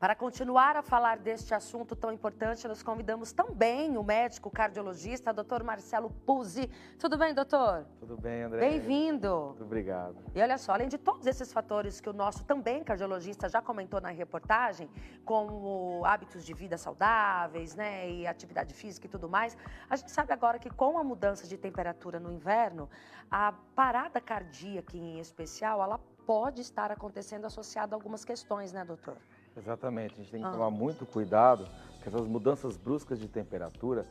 Para continuar a falar deste assunto tão importante, nós convidamos também o médico cardiologista, Dr. Marcelo Puzzi. Tudo bem, doutor? Tudo bem, André. Bem-vindo. Muito obrigado. E olha só, além de todos esses fatores que o nosso também cardiologista já comentou na reportagem, como hábitos de vida saudáveis, né, e atividade física e tudo mais, a gente sabe agora que com a mudança de temperatura no inverno, a parada cardíaca em especial, ela pode estar acontecendo associada a algumas questões, né, doutor? Exatamente, a gente tem que tomar muito cuidado, porque essas mudanças bruscas de temperatura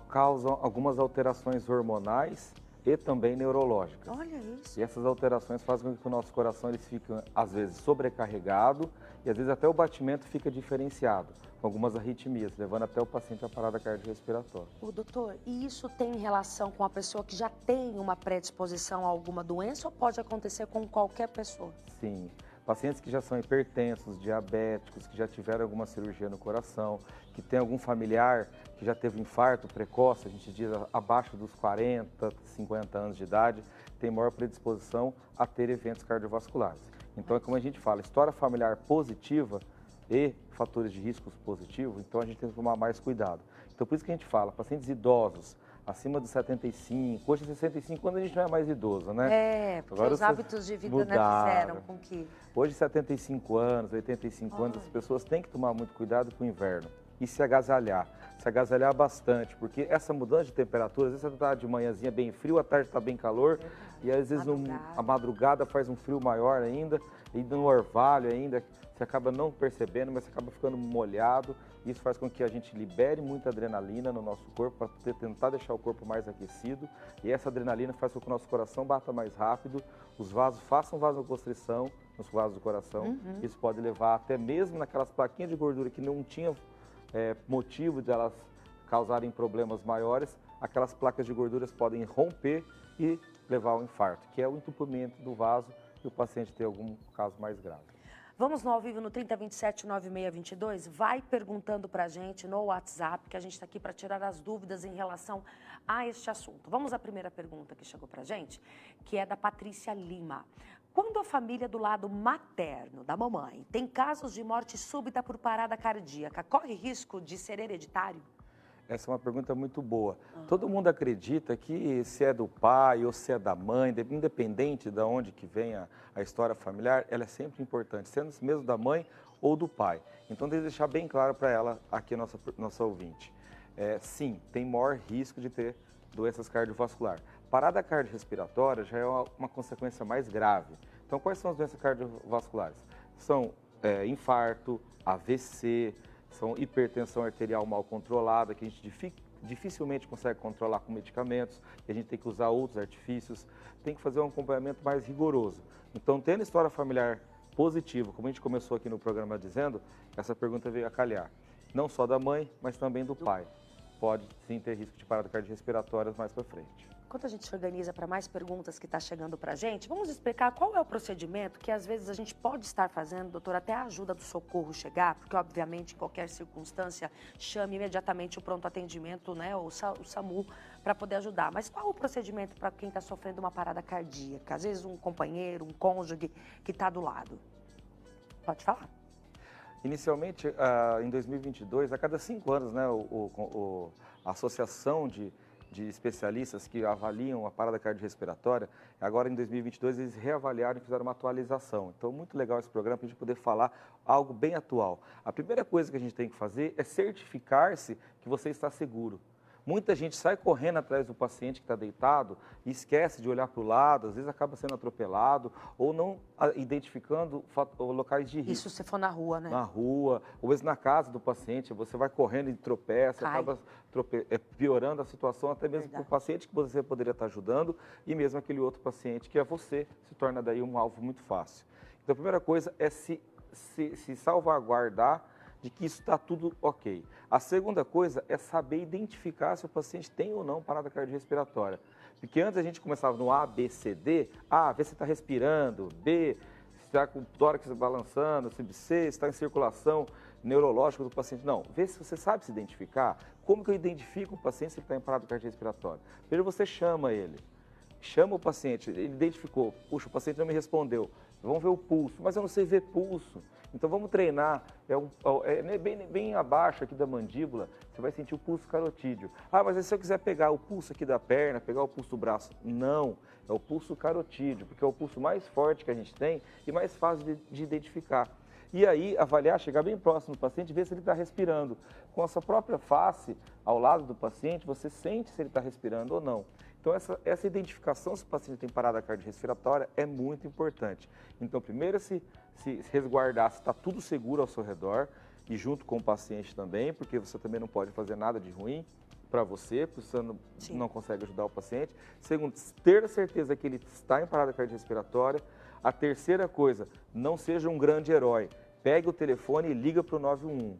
causam algumas alterações hormonais e também neurológicas. Olha isso. E essas alterações fazem com que o nosso coração ele fique, às vezes, sobrecarregado e, às vezes, até o batimento fica diferenciado, com algumas arritmias, levando até o paciente à parada cardiorrespiratória. Ô, doutor, e isso tem relação com a pessoa que já tem uma predisposição a alguma doença ou pode acontecer com qualquer pessoa? Sim. Pacientes que já são hipertensos, diabéticos, que já tiveram alguma cirurgia no coração, que tem algum familiar que já teve infarto precoce, a gente diz abaixo dos 40, 50 anos de idade, tem maior predisposição a ter eventos cardiovasculares. Então, é como a gente fala, história familiar positiva e fatores de riscos positivos, então a gente tem que tomar mais cuidado. Então, por isso que a gente fala, pacientes idosos, acima dos 75, hoje 65, quando a gente não é mais idoso, né? É, porque agora os hábitos de vida né, fizeram com que... Hoje, 75 anos, 85 anos, as pessoas têm que tomar muito cuidado com o inverno e se agasalhar bastante, porque essa mudança de temperatura, às vezes você está de manhãzinha bem frio, à tarde está bem calor, e às vezes a madrugada faz um frio maior ainda, e no orvalho ainda, você acaba não percebendo, mas você acaba ficando molhado. Isso faz com que a gente libere muita adrenalina no nosso corpo para tentar deixar o corpo mais aquecido. E essa adrenalina faz com que o nosso coração bata mais rápido, os vasos façam vasoconstrição nos vasos do coração. Isso pode levar até mesmo naquelas plaquinhas de gordura que não tinham motivo de elas causarem problemas maiores, aquelas placas de gorduras podem romper e levar ao infarto, que é o entupimento do vaso e o paciente ter algum caso mais grave. Vamos no ao vivo no 3027-9622, vai perguntando pra gente no WhatsApp, que a gente está aqui para tirar as dúvidas em relação a este assunto. Vamos à primeira pergunta que chegou pra gente, que é da Patrícia Lima. Quando a família do lado materno, da mamãe, tem casos de morte súbita por parada cardíaca, corre risco de ser hereditário? Essa é uma pergunta muito boa. Todo mundo acredita que se é do pai ou se é da mãe, independente de onde que vem a história familiar, ela é sempre importante, sendo mesmo da mãe ou do pai. Então, tem que deixar bem claro para ela, aqui nossa ouvinte. Sim, tem maior risco de ter doenças cardiovasculares. Parada cardiorrespiratória já é uma consequência mais grave. Então, quais são as doenças cardiovasculares? São infarto, AVC, são hipertensão arterial mal controlada, que a gente dificilmente consegue controlar com medicamentos, e a gente tem que usar outros artifícios, tem que fazer um acompanhamento mais rigoroso. Então, tendo história familiar positiva, como a gente começou aqui no programa dizendo, essa pergunta veio a calhar. Não só da mãe, mas também do pai. Pode sim ter risco de parada cardiorrespiratória mais para frente. Enquanto a gente se organiza para mais perguntas que está chegando para a gente, vamos explicar qual é o procedimento que às vezes a gente pode estar fazendo, doutor, até a ajuda do socorro chegar, porque obviamente em qualquer circunstância chame imediatamente o pronto atendimento, né, o SAMU, para poder ajudar. Mas qual o procedimento para quem está sofrendo uma parada cardíaca? Às vezes um companheiro, um cônjuge que está do lado. Pode falar. Inicialmente, em 2022, a cada 5 anos, né, a Associação de especialistas que avaliam a parada cardiorrespiratória, agora em 2022 eles reavaliaram e fizeram uma atualização. Então, muito legal esse programa para a gente poder falar algo bem atual. A primeira coisa que a gente tem que fazer é certificar-se que você está seguro. Muita gente sai correndo atrás do paciente que está deitado e esquece de olhar para o lado, às vezes acaba sendo atropelado ou não identificando locais de risco. Isso se for na rua, né? Na rua, ou mesmo na casa do paciente, você vai correndo e tropeça, acaba piorando a situação, até mesmo para o paciente que você poderia estar ajudando e mesmo aquele outro paciente que é você, se torna daí um alvo muito fácil. Então, a primeira coisa é se salvaguardar de que isso está tudo ok. A segunda coisa é saber identificar se o paciente tem ou não parada cardiorrespiratória. Porque antes a gente começava no A, B, C, D. A, vê se está respirando. B, se está com o tórax balançando. C, se está em circulação neurológica do paciente. Não, vê se você sabe se identificar. Como que eu identifico o paciente se ele está em parada cardiorrespiratória? Primeiro você chama ele. Chama o paciente, ele identificou, puxa, o paciente não me respondeu. vamos ver o pulso, mas eu não sei ver pulso. Então vamos treinar, bem abaixo aqui da mandíbula, você vai sentir o pulso carotídeo. Ah, mas se eu quiser pegar o pulso aqui da perna, pegar o pulso do braço, não, é o pulso carotídeo, porque é o pulso mais forte que a gente tem e mais fácil de identificar. E aí, avaliar, chegar bem próximo do paciente e ver se ele está respirando. Com a sua própria face, ao lado do paciente, você sente se ele está respirando ou não. Então, essa identificação se o paciente tem parada cardiorrespiratória é muito importante. Então, primeiro, se resguardar se está tudo seguro ao seu redor e junto com o paciente também, porque você também não pode fazer nada de ruim para você, porque você não consegue ajudar o paciente. Segundo, ter a certeza que ele está em parada cardiorrespiratória. A terceira coisa, não seja um grande herói. Pegue o telefone e liga para o 911.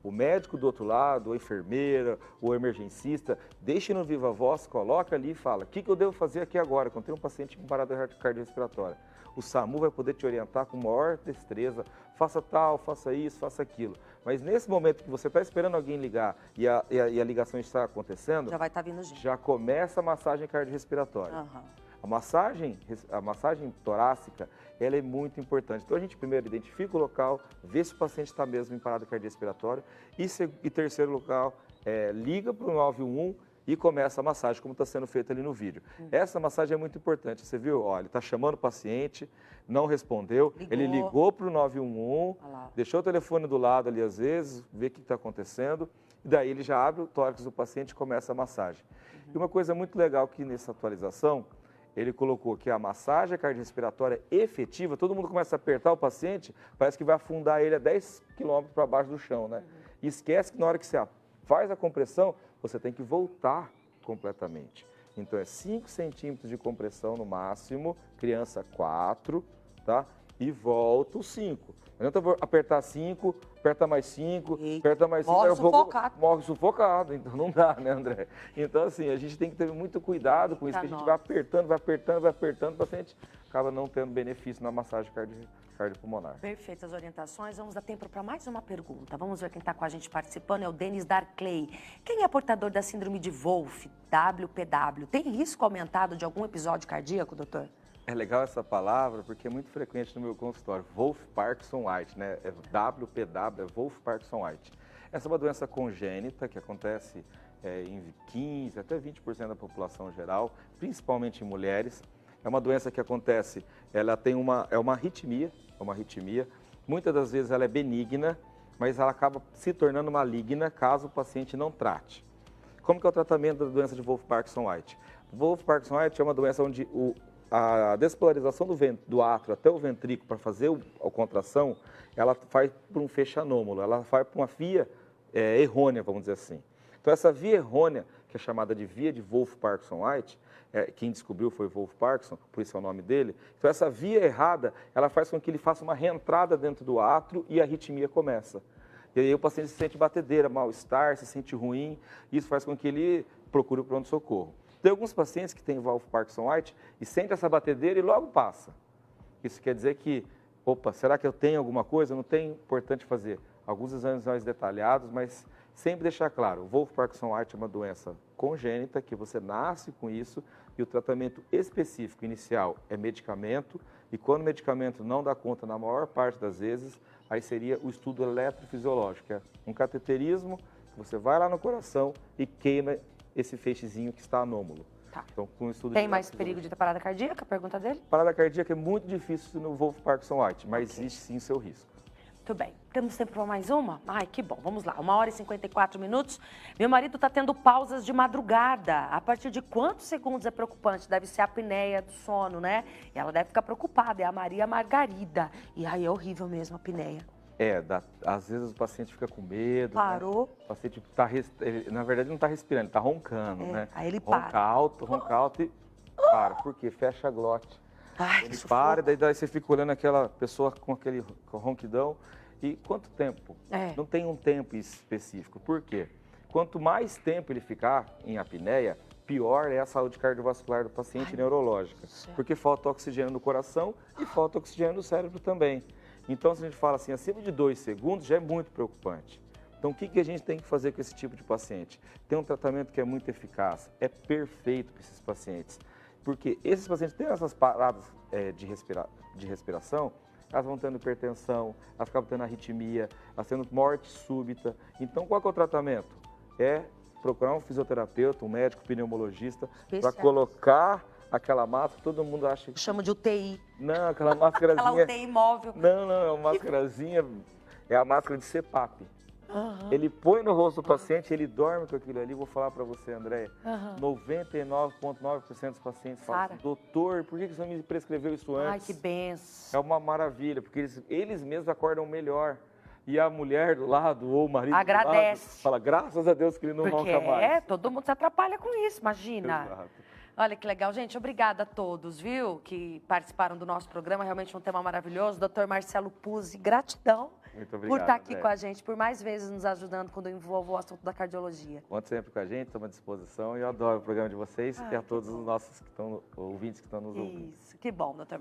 O médico do outro lado, a enfermeira, o emergencista, deixe no viva voz, coloca ali e fala, o que eu devo fazer aqui agora, quando tem um paciente com parada cardiorrespiratória? O SAMU vai poder te orientar com maior destreza, faça tal, faça isso, faça aquilo. Mas nesse momento que você está esperando alguém ligar e a ligação está acontecendo, já vai estar vindo gente. Já começa a massagem cardiorrespiratória. Uhum. A massagem torácica, ela é muito importante. Então, a gente primeiro identifica o local, vê se o paciente está mesmo em parada cardiorrespiratória e terceiro local, liga para o 911 e começa a massagem, como está sendo feito ali no vídeo. Essa massagem é muito importante. Você viu? Olha, ele está chamando o paciente, não respondeu, ele ligou para o 911, deixou o telefone do lado ali às vezes, vê o que está acontecendo, e daí ele já abre o tórax do paciente e começa a massagem. E uma coisa muito legal que nessa atualização, ele colocou que a massagem cardiorrespiratória efetiva, todo mundo começa a apertar o paciente, parece que vai afundar ele a 10 km para baixo do chão, né? E esquece que na hora que você faz a compressão, você tem que voltar completamente. Então é 5 centímetros de compressão no máximo, criança 4, tá? E volta os 5. Não adianta apertar 5, aperta mais 5, aperta mais 5. Morre sufocado. Morre sufocado, então não dá, né, André? Então, assim, a gente tem que ter muito cuidado com isso, que a gente vai apertando, o paciente acaba não tendo benefício na massagem cardiopulmonar. Perfeito, as orientações. Vamos dar tempo para mais uma pergunta. Vamos ver quem está com a gente participando, é o Denis Darclay. Quem é portador da síndrome de Wolff, WPW? Tem risco aumentado de algum episódio cardíaco, doutor? É legal essa palavra porque é muito frequente no meu consultório. Wolff-Parkinson-White, né? É WPW, é Wolff-Parkinson-White. Essa é uma doença congênita que acontece em 15% até 20% da população geral, principalmente em mulheres. É uma doença que acontece, ela tem uma arritmia, Muitas das vezes ela é benigna, mas ela acaba se tornando maligna caso o paciente não trate. Como que é o tratamento da doença de Wolff-Parkinson-White? Wolff-Parkinson-White é uma doença onde a despolarização do átrio até o ventrículo para fazer a contração, ela faz por um fechanômulo, ela faz por uma via errônea, vamos dizer assim. Então, essa via errônea, que é chamada de via de Wolff-Parkinson-White, quem descobriu foi Wolff-Parkinson, por isso é o nome dele. Então, essa via errada, ela faz com que ele faça uma reentrada dentro do átrio e a arritmia começa. E aí o paciente se sente batedeira, mal-estar, se sente ruim, isso faz com que ele procure o pronto-socorro. Tem alguns pacientes que têm Wolff-Parkinson-White e sentem essa batedeira e logo passa. Isso quer dizer que, opa, será que eu tenho alguma coisa? Não tem, importante fazer alguns exames mais detalhados, mas sempre deixar claro, o Wolff-Parkinson-White é uma doença congênita, que você nasce com isso, e o tratamento específico inicial é medicamento, e quando o medicamento não dá conta na maior parte das vezes, aí seria o estudo eletrofisiológico, que é um cateterismo, você vai lá no coração e queima esse feixezinho que está anômalo. Tá. Então, com o estudo Tem mais perigo de ter parada cardíaca? Pergunta dele. Parada cardíaca é muito difícil no Wolff-Parkinson-White, mas existe sim o seu risco. Muito bem. Temos tempo para mais uma? Ai, que bom. Vamos lá. 1h54. Meu marido está tendo pausas de madrugada. A partir de quantos segundos é preocupante? Deve ser a apneia do sono, né? E ela deve ficar preocupada. É a Maria Margarida. E aí é horrível mesmo a apneia. Às vezes o paciente fica com medo. Parou. Né? O paciente na verdade, não está respirando, ele está roncando, né? Aí ele para. Ronca alto e para. Por quê? Fecha a glote. Ai, ele para, daí você fica olhando aquela pessoa com aquele ronquidão. E quanto tempo? Não tem um tempo específico. Por quê? Quanto mais tempo ele ficar em apneia, pior é a saúde cardiovascular do paciente neurológica. Porque falta oxigênio no coração e falta oxigênio no cérebro também. Então, se a gente fala assim, acima de 2 segundos, já é muito preocupante. Então, o que a gente tem que fazer com esse tipo de paciente? Tem um tratamento que é muito eficaz, é perfeito para esses pacientes. Porque esses pacientes têm essas paradas de respiração, elas vão tendo hipertensão, elas acabam tendo arritmia, elas tendo morte súbita. Então, qual que é o tratamento? É procurar um fisioterapeuta, um médico pneumologista, para colocar aquela máscara, todo mundo acha que... Chama de UTI. Não, aquela máscarazinha... Aquela UTI móvel. Não, é uma máscarazinha, é a máscara de CPAP. Ele põe no rosto do paciente, ele dorme com aquilo ali. Vou falar para você, Andréia, 99,9% dos pacientes falam assim, doutor, por que você não me prescreveu isso antes? Ai, que benção. É uma maravilha, porque eles mesmos acordam melhor. E a mulher do lado, ou o marido agradece. Do lado, fala, graças a Deus que ele não ronca mais. Todo mundo se atrapalha com isso, imagina. Exato. Olha que legal. Gente, obrigada a todos, viu, que participaram do nosso programa. Realmente um tema maravilhoso. Dr. Marcelo Puzzi, gratidão. Muito obrigado, por estar aqui André. com a gente, por mais vezes nos ajudando quando envolve o assunto da cardiologia. Conte sempre com a gente, estamos à disposição. E eu adoro o programa de vocês e a todos os nossos ouvintes que estão nos ouvindo. Isso, que bom, doutor Marcelo.